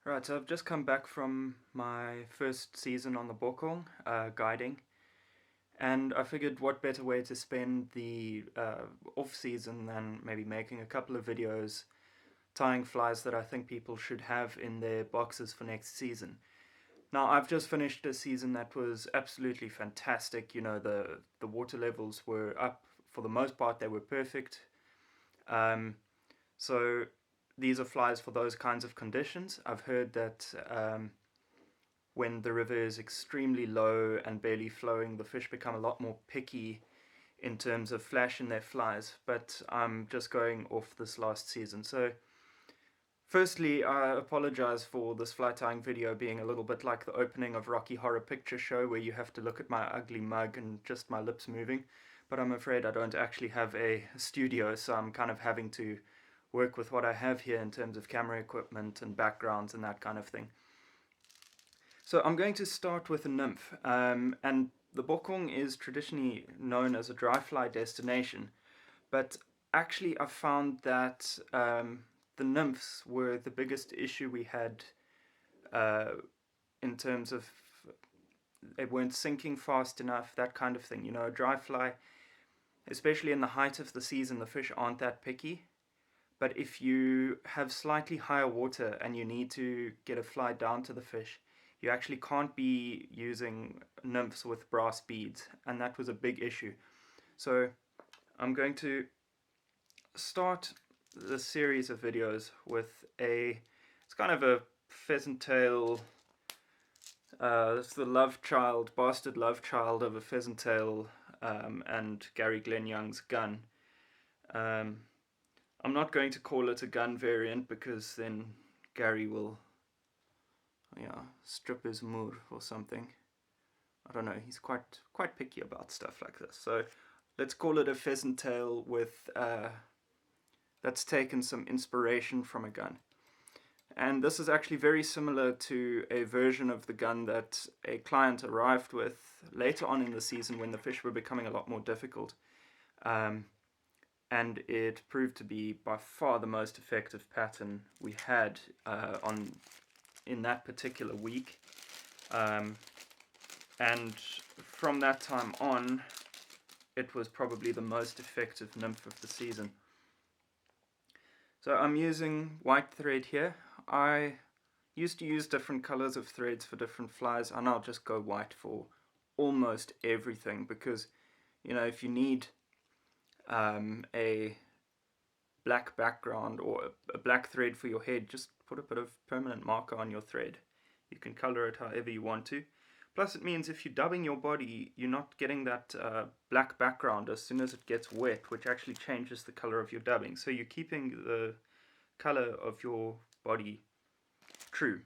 Right, so I've just come back from my first season on the Bokong, guiding, and I figured what better way to spend the off season than maybe making a couple of videos tying flies that I think people should have in their boxes for next season. Now, I've just finished a season that was absolutely fantastic. You know, the water levels were up for the most part; they were perfect. Um, so these are flies for those kinds of conditions. I've heard that when the river is extremely low and barely flowing, the fish become a lot more picky in terms of flash in their flies. But I'm just going off this last season. So, firstly, I apologize for this fly tying video being a little bit like the opening of Rocky Horror Picture Show, where you have to look at my ugly mug and just my lips moving. But I'm afraid I don't actually have a studio, so I'm kind of having to work with what I have here in terms of camera equipment and backgrounds and that kind of thing. So I'm going to start with a nymph, and the Bokong is traditionally known as a dry fly destination, but actually I found that the nymphs were the biggest issue we had uh, in terms of they weren't sinking fast enough, that kind of thing. You know, a dry fly, especially in the height of the season, the fish aren't that picky. But if you have slightly higher water and you need to get a fly down to the fish, you actually can't be using nymphs with brass beads, and that was a big issue. So I'm going to start this series of videos with it's kind of a pheasant tail. It's the love child, bastard love child of a pheasant tail and Gary Glenn Young's gun. Um, I'm not going to call it a gun variant because then Gary will, strip his moor or something. I don't know. He's quite picky about stuff like this. So let's call it a pheasant tail with that's taken some inspiration from a gun. And this is actually very similar to a version of the gun that a client arrived with later on in the season when the fish were becoming a lot more difficult. Um, and it proved to be by far the most effective pattern we had on in that particular week. Um, and from that time on, it was probably the most effective nymph of the season. So I'm using white thread here. I used to use different colors of threads for different flies, and I'll just go white for almost everything because, you know, if you need a black background or a black thread for your head, just put a bit of permanent marker on your thread. You can color it however you want to. Plus, it means if you're dubbing your body, you're not getting that black background as soon as it gets wet, which actually changes the color of your dubbing. So you're keeping the color of your body true.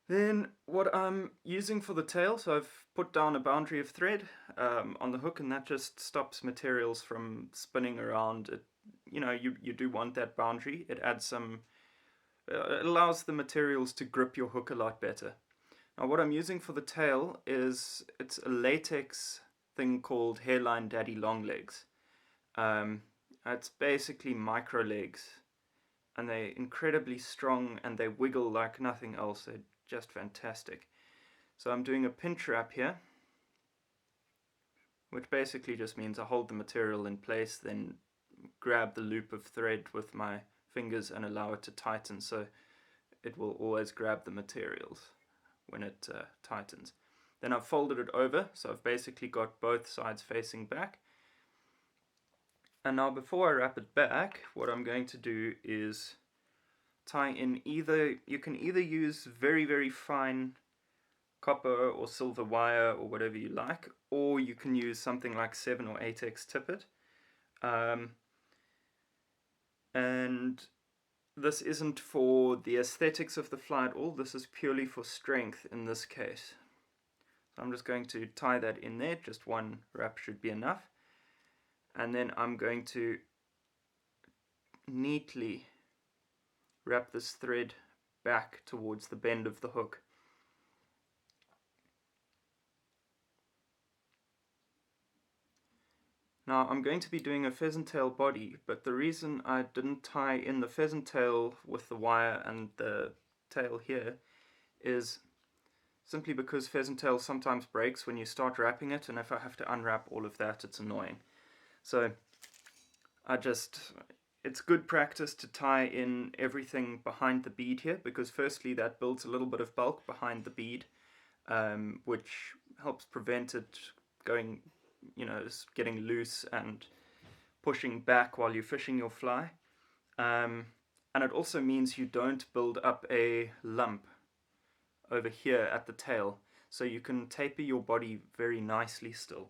Then what I'm using for the tail, so I've put down a boundary of thread on the hook, and that just stops materials from spinning around. You do want that boundary. It adds some, it allows the materials to grip your hook a lot better. Now what I'm using for the tail it's a latex thing called Hairline Daddy Longlegs. Um, it's basically micro legs, and they're incredibly strong and they wiggle like nothing else. They're just fantastic. So I'm doing a pinch wrap here, which basically just means I hold the material in place, then grab the loop of thread with my fingers and allow it to tighten, so it will always grab the materials when it tightens. Then I've folded it over, so I've basically got both sides facing back. And now before I wrap it back, what I'm going to do is tie in you can either use very, very fine copper or silver wire or whatever you like, or you can use something like 7 or 8x tippet. And this isn't for the aesthetics of the fly at all, this is purely for strength in this case. So I'm just going to tie that in there, just one wrap should be enough. And then I'm going to neatly wrap this thread back towards the bend of the hook. Now I'm going to be doing a pheasant tail body, but the reason I didn't tie in the pheasant tail with the wire and the tail here is simply because pheasant tail sometimes breaks when you start wrapping it, and if I have to unwrap all of that, it's annoying. So it's good practice to tie in everything behind the bead here, because firstly that builds a little bit of bulk behind the bead, which helps prevent it going, getting loose and pushing back while you're fishing your fly. And it also means you don't build up a lump over here at the tail, so you can taper your body very nicely still.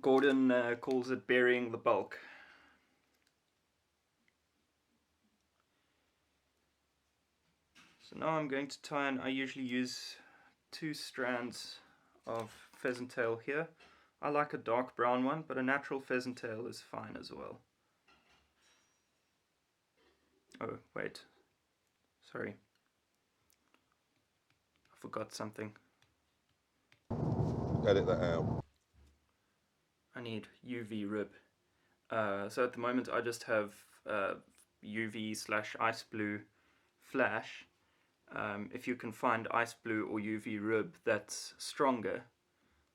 Gordon calls it burying the bulk. So now I'm going to tie in. I usually use 2 strands of pheasant tail here. I like a dark brown one, but a natural pheasant tail is fine as well. Oh, wait. Sorry. I forgot something. Edit that out. I need UV rib. So at the moment I just have UV/ice blue flash. If you can find ice blue or UV rib that's stronger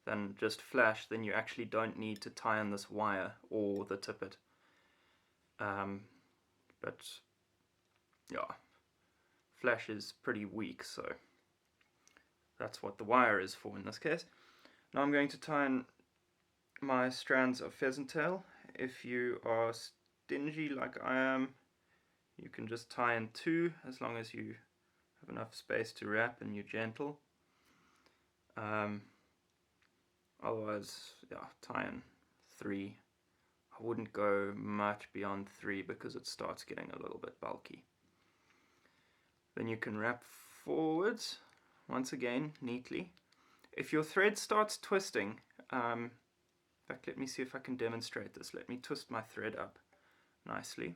than just flash, then you actually don't need to tie on this wire or the tippet. But yeah, flash is pretty weak, so that's what the wire is for in this case. Now I'm going to tie in my strands of pheasant tail. If you are stingy like I am, you can just tie in 2 as long as you have enough space to wrap and you're gentle. Otherwise, yeah, tie in 3. I wouldn't go much beyond 3 because it starts getting a little bit bulky. Then you can wrap forwards, once again, neatly. If your thread starts twisting, in fact, let me see if I can demonstrate this. Let me twist my thread up nicely.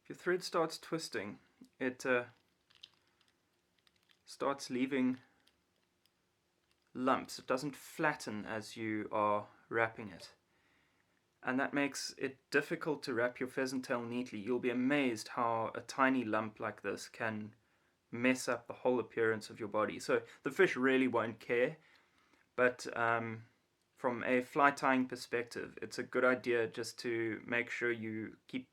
If your thread starts twisting, it starts leaving lumps. It doesn't flatten as you are wrapping it. And that makes it difficult to wrap your pheasant tail neatly. You'll be amazed how a tiny lump like this can mess up the whole appearance of your body. So the fish really won't care, but from a fly tying perspective, it's a good idea just to make sure you keep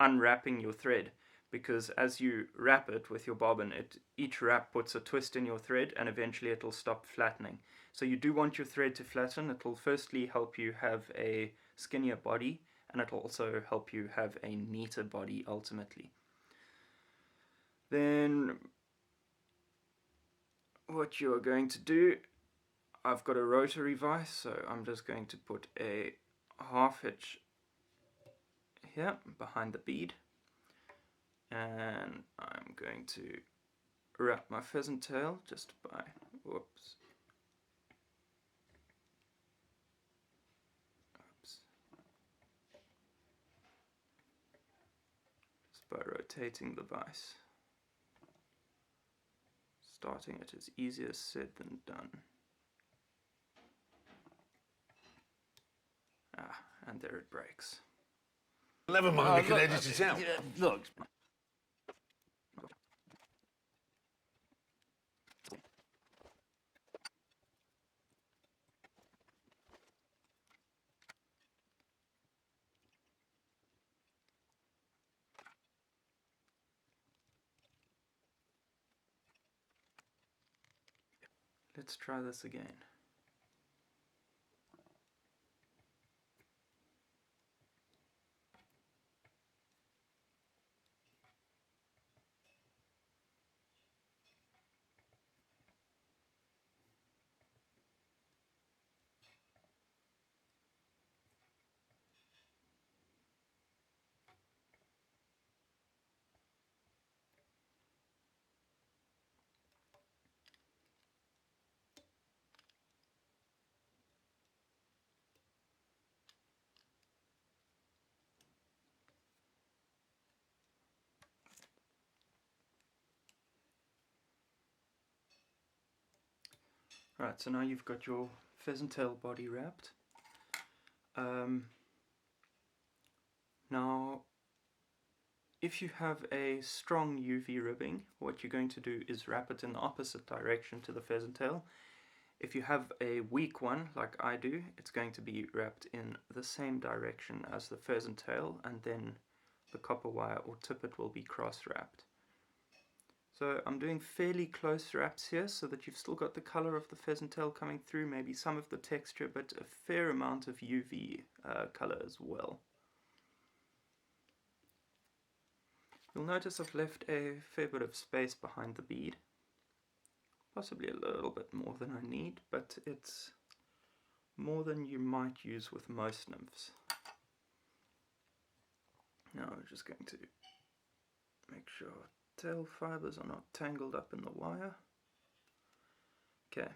unwrapping your thread, because as you wrap it with your bobbin, each wrap puts a twist in your thread and eventually it'll stop flattening. So you do want your thread to flatten. It'll firstly help you have a skinnier body, and it'll also help you have a neater body ultimately. Then what you're going to do, I've got a rotary vise, so I'm just going to put a half hitch here behind the bead, and I'm going to wrap my pheasant tail just by rotating the vise. Starting it is easier said than done. And there it breaks. Never mind, we can edit it out. Look. Let's try this again. Right, so now you've got your pheasant tail body wrapped. Now, if you have a strong UV ribbing, what you're going to do is wrap it in the opposite direction to the pheasant tail. If you have a weak one, like I do, it's going to be wrapped in the same direction as the pheasant tail, and then the copper wire or tippet will be cross-wrapped. So I'm doing fairly close wraps here so that you've still got the color of the pheasant tail coming through, maybe some of the texture, but a fair amount of UV color as well. You'll notice I've left a fair bit of space behind the bead. Possibly a little bit more than I need, but it's more than you might use with most nymphs. Now we're just going to make sure tail fibers are not tangled up in the wire. Okay.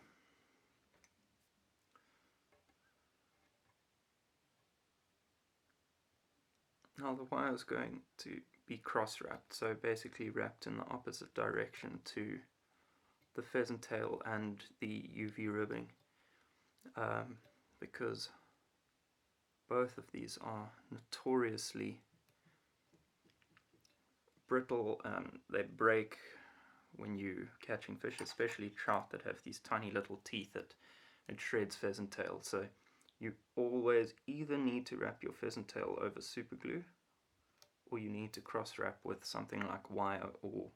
Now the wire is going to be cross-wrapped, so basically wrapped in the opposite direction to the pheasant tail and the UV ribbing, because both of these are notoriously brittle and they break when you're catching fish, especially trout that have these tiny little teeth that it shreds pheasant tail. So you always either need to wrap your pheasant tail over super glue, or you need to cross wrap with something like wire or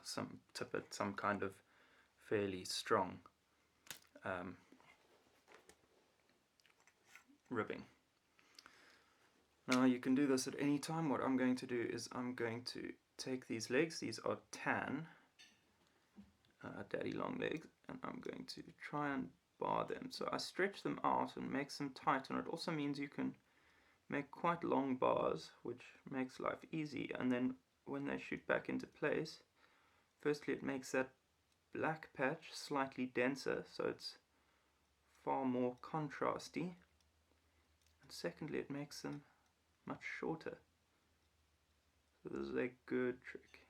some tippet, some kind of fairly strong ribbing. Now you can do this at any time. What I'm going to do is I'm going to take these legs, these are tan daddy long legs, and I'm going to try and bar them. So I stretch them out and makes them tight, and it also means you can make quite long bars, which makes life easy. And then when they shoot back into place, firstly it makes that black patch slightly denser, so it's far more contrasty, and secondly it makes them much shorter. So this is a good trick.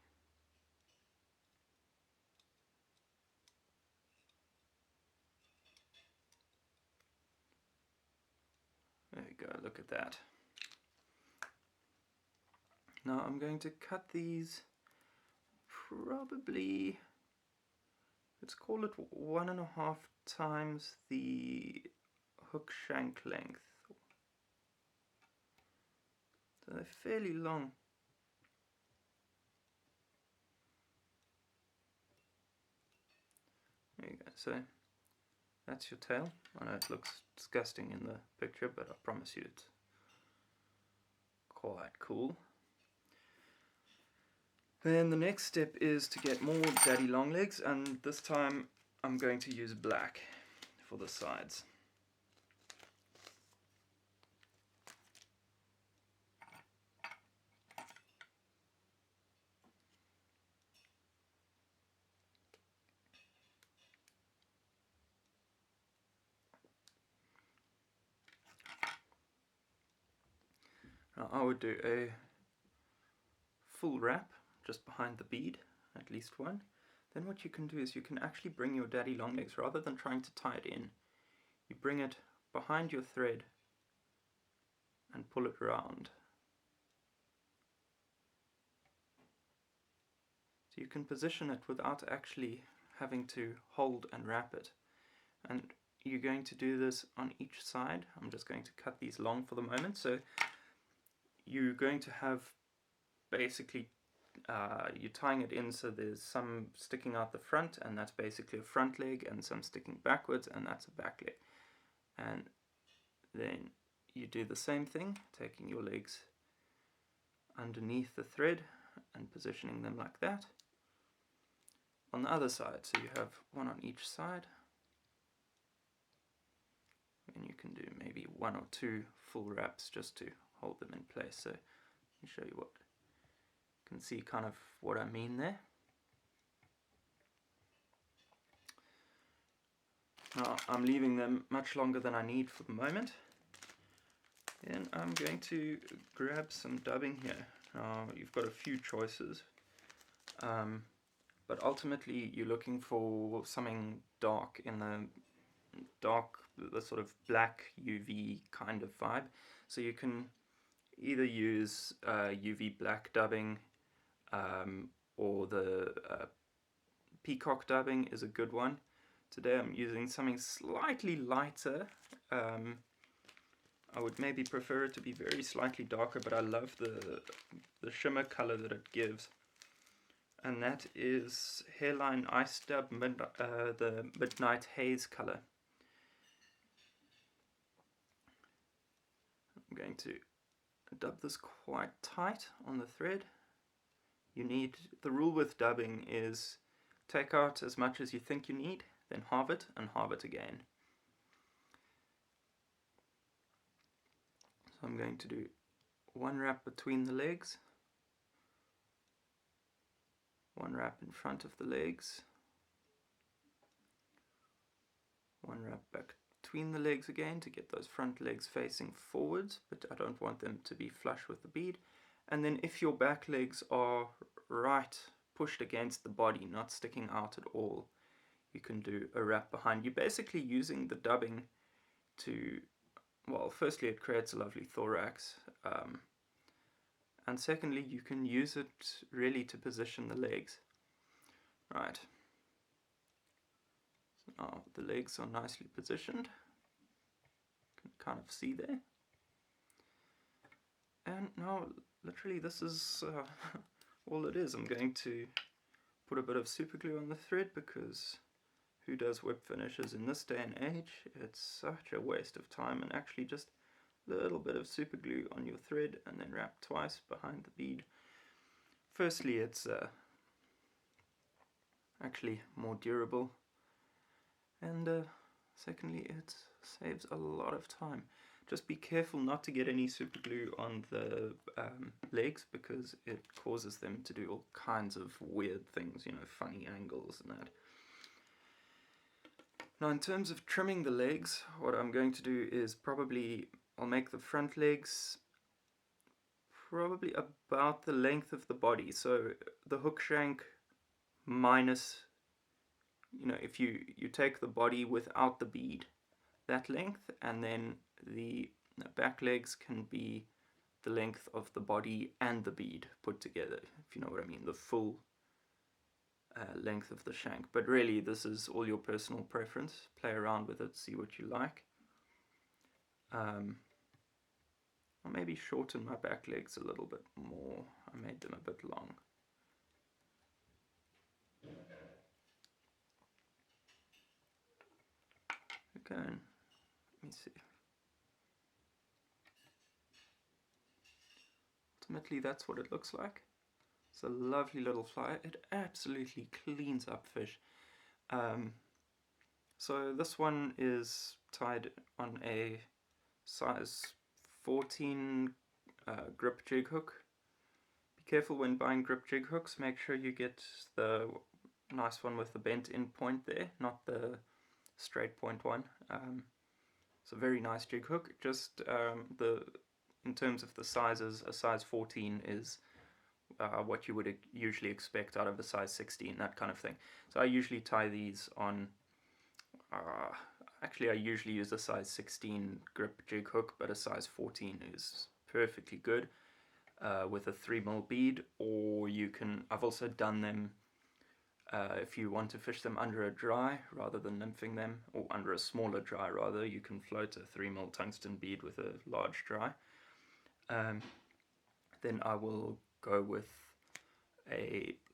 There we go, look at that. Now I'm going to cut these probably, let's call it 1.5 times the hook shank length. So they're fairly long. There you go, so that's your tail. I know it looks disgusting in the picture, but I promise you it's quite cool. Then the next step is to get more daddy long legs, and this time I'm going to use black for the sides. Now I would do a full wrap just behind the bead, at least one. Then what you can do is you can actually bring your daddy long legs, rather than trying to tie it in, you bring it behind your thread and pull it around. So you can position it without actually having to hold and wrap it. And you're going to do this on each side. I'm just going to cut these long for the moment. So you're going to have basically you're tying it in, so there's some sticking out the front, and that's basically a front leg, and some sticking backwards, and that's a back leg. And then you do the same thing, taking your legs underneath the thread and positioning them like that. On the other side, so you have one on each side, and you can do maybe 1 or 2 full wraps just to hold them in place. So let me show you what you can see, kind of what I mean there. Now I'm leaving them much longer than I need for the moment. Then I'm going to grab some dubbing here. Now you've got a few choices, but ultimately you're looking for something dark in the sort of black UV kind of vibe. So you can either use UV black dubbing, or the peacock dubbing is a good one. Today I'm using something slightly lighter. I would maybe prefer it to be very slightly darker, but I love the shimmer color that it gives. And that is Hairline Ice Dub the Midnight Haze color. I'm going to dub this quite tight on the thread. The rule with dubbing is take out as much as you think you need, then halve it and halve it again. So I'm going to do one wrap between the legs, one wrap in front of the legs, one wrap back between the legs again to get those front legs facing forwards, but I don't want them to be flush with the bead. And then if your back legs are right pushed against the body, not sticking out at all, you can do a wrap behind. You're basically using the dubbing to, well, firstly it creates a lovely thorax, and secondly you can use it really to position the legs. Right, so now the legs are nicely positioned, you can kind of see there. And now literally this is all it is. I'm going to put a bit of super glue on the thread, because who does whip finishes in this day and age? It's such a waste of time. And actually just a little bit of super glue on your thread and then wrap twice behind the bead. Firstly, it's actually more durable, and secondly it saves a lot of time. Just be careful not to get any super glue on the legs, because it causes them to do all kinds of weird things, you know, funny angles and that. Now in terms of trimming the legs, what I'm going to do is I'll make the front legs probably about the length of the body. So the hook shank minus, you know, if you take the body without the bead, that length, and then the back legs can be the length of the body and the bead put together, if you know what I mean, the full length of the shank. But really this is all your personal preference. Play around with it, see what you like. I'll maybe shorten my back legs a little bit more. I made them a bit long. Okay, let me see. Ultimately that's what it looks like. It's a lovely little fly. It absolutely cleans up fish. So this one is tied on a size 14 grip jig hook. Be careful when buying grip jig hooks, make sure you get the nice one with the bent in point there, not the straight point one. It's a very nice jig hook. Just in terms of the sizes, a size 14 is what you would usually expect out of a size 16, that kind of thing. So I usually tie these on, actually I usually use a size 16 grip jig hook, but a size 14 is perfectly good with a 3mm bead, or you can, I've also done them if you want to fish them under a dry rather than nymphing them, or under a smaller dry rather, you can float a 3mm tungsten bead with a large dry. Then I will go with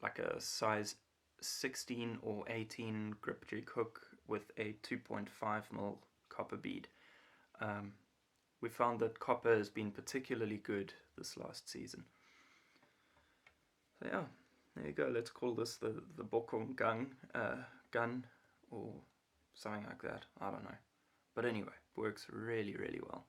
like a size 16 or 18 grip jig hook with a 2.5mm copper bead. We found that copper has been particularly good this last season. So yeah, there you go. Let's call this the Bokong gun or something like that. I don't know. But anyway, works really, really well.